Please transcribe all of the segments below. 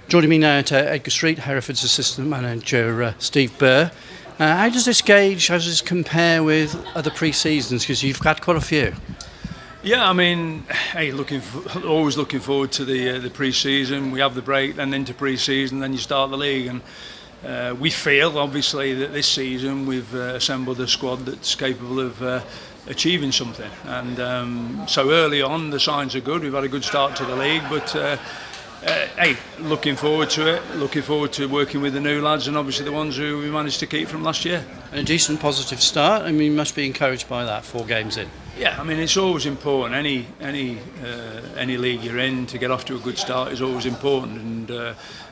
Joining me now at Edgar Street, Hereford's assistant manager Steve Burr. How does this compare with other pre-seasons? Because you've had quite a few. Yeah, I mean, always looking forward to the pre-season. We have the break, then into pre-season, then you start the league, and we feel obviously that this season we've assembled a squad that's capable of achieving something. And so early on, the signs are good. We've had a good start to the league, but. Looking forward to it. Looking forward to working with the new lads and obviously the ones who we managed to keep from last year. And a decent positive start. I mean, you must be encouraged by that. 4 games in. Yeah, I mean it's always important. Any league you're in, to get off to a good start is always important.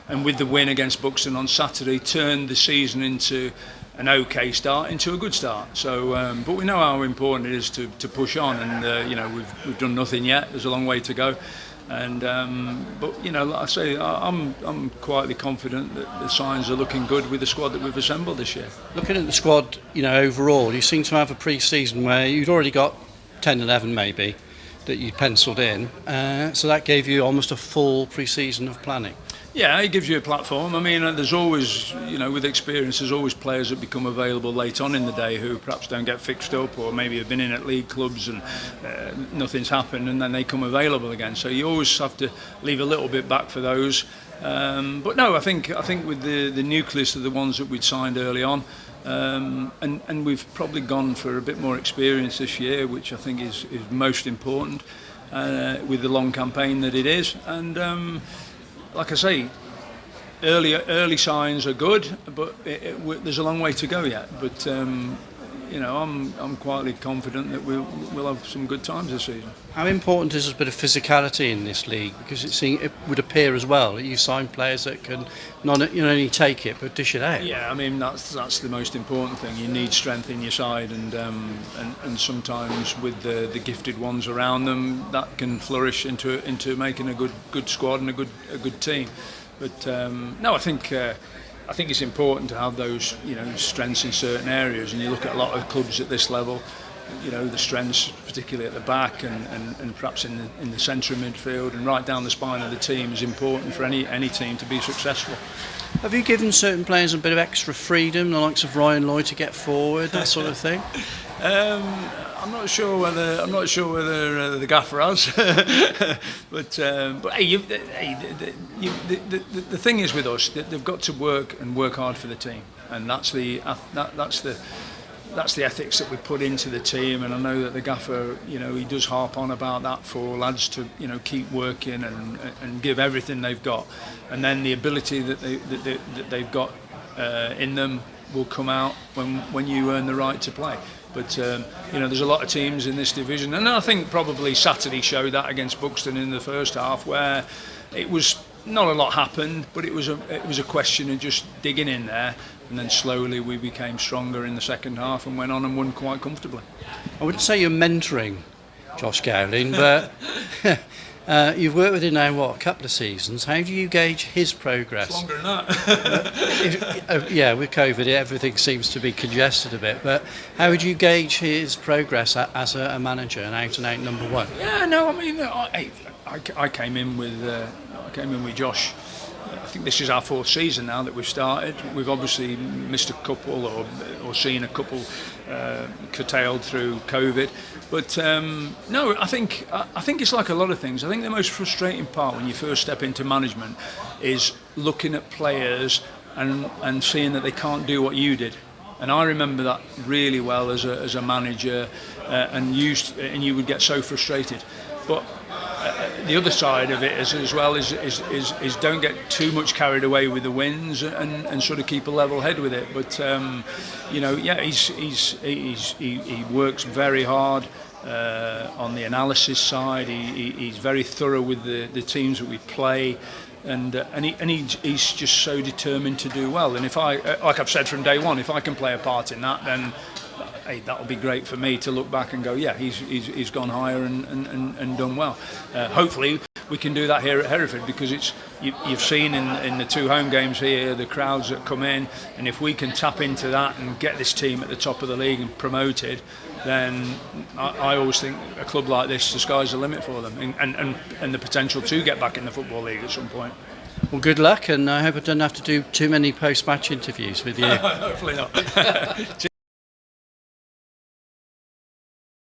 And with the win against Buxton on Saturday, turned the season into an okay start into a good start. So, but we know how important it is to push on, and we've done nothing yet. There's a long way to go. And but like I say, I'm quietly confident that the signs are looking good with the squad that we've assembled this year. Looking at the squad, overall, you seem to have a pre-season where you'd already got 10-11 maybe that you penciled in, so that gave you almost a full pre-season of planning. Yeah, it gives you a platform. I mean, there's always, with experience, there's always players that become available late on in the day who perhaps don't get fixed up, or maybe have been in at league clubs and nothing's happened, and then they come available again. So you always have to leave a little bit back for those. But no, I think with the nucleus of the ones that we'd signed early on, and we've probably gone for a bit more experience this year, which I think is most important with the long campaign that it is. And like I say, early signs are good, but there's a long way to go yet. But I'm quietly confident that we'll have some good times this season. How important is a bit of physicality in this league? Because it would appear as well that you sign players that can not only take it but dish it out. Yeah, I mean that's the most important thing. You need strength in your side, and sometimes with the gifted ones around them, that can flourish into making a good squad and a good team. But no, I think it's important to have those strengths in certain areas, and you look at a lot of clubs at this level, the strengths particularly at the back and perhaps in the centre of midfield and right down the spine of the team is important for any team to be successable. Have you given certain players a bit of extra freedom, the likes of Ryan Lloyd, to get forward, that sort of thing? I'm not sure whether the gaffer has, but hey, the thing is with us that they've got to work hard for the team, and that's the ethics that we put into the team. And I know that the gaffer, he does harp on about that for lads to keep working and give everything they've got, and then the ability that they've got in them will come out when you earn the right to play. But there's a lot of teams in this division, and I think probably Saturday showed that against Buxton in the first half, where it was not a lot happened, but it was a question of just digging in there, and then slowly we became stronger in the second half and went on and won quite comfortably. I wouldn't say you're mentoring Josh Gowling, but you've worked with him now, a couple of seasons. How do you gauge his progress? It's longer than that. Yeah, with COVID, everything seems to be congested a bit. But how would you gauge his progress as a manager, an out-and-out number one? Yeah, no, I mean, I came in with Josh. I think this is our 4th season now that we've started. We've obviously missed a couple or seen a couple curtailed through COVID. But no, I think it's like a lot of things. I think the most frustrating part when you first step into management is looking at players and seeing that they can't do what you did. And I remember that really well as a manager, and you would get so frustrated. But the other side of it as well is don't get too much carried away with the wins and sort of keep a level head with it. But he works very hard on the analysis side. He's very thorough with the teams that we play. And he's just so determined to do well. And if like I've said from day one, if I can play a part in that, then hey, that'll be great for me to look back and go, yeah, he's gone higher and done well. Hopefully we can do that here at Hereford, because you've seen in the 2 home games here the crowds that come in, and if we can tap into that and get this team at the top of the league and promoted, then I always think a club like this, the sky's the limit for them, and the potential to get back in the Football League at some point. Well, good luck, and I hope I don't have to do too many post-match interviews with you. Hopefully not.